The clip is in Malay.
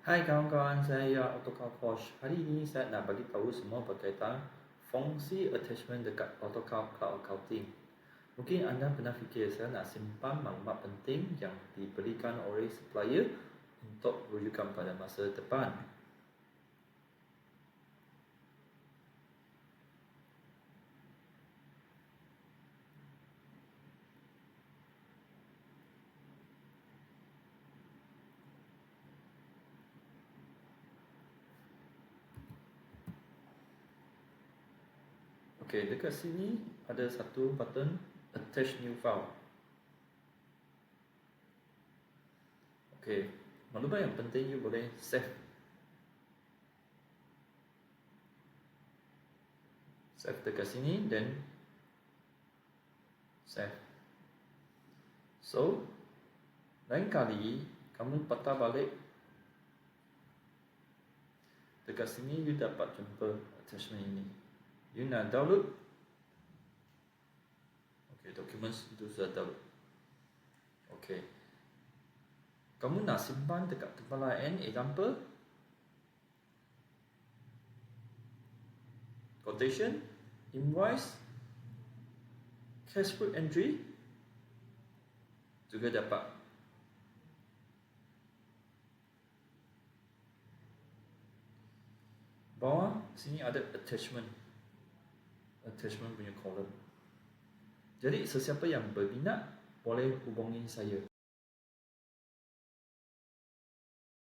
Hai kawan-kawan, saya AutoCAD Coach. Hari ini saya nak bagi tahu semua berkaitan fungsi attachment dekat AutoCAD Cloud Accounting. Mungkin anda pernah fikir saya nak simpan maklumat penting yang diberikan oleh supplier untuk rujukan pada masa depan. Okey, dekat sini ada satu button attach new file. Okey, maklumat yang penting you boleh save. Save dekat sini, then save. So, lain kali kamu patah balik dekat sini, you dapat jumpa attachment ini. You nak download? Okey, documents itu sudah download. Okey. Kamu nak simpan dekat tempat lain, example quotation, invoice, cash flow entry juga dapat. Bawah sini ada attachment punya column. Jadi sesiapa yang berminat boleh hubungi saya.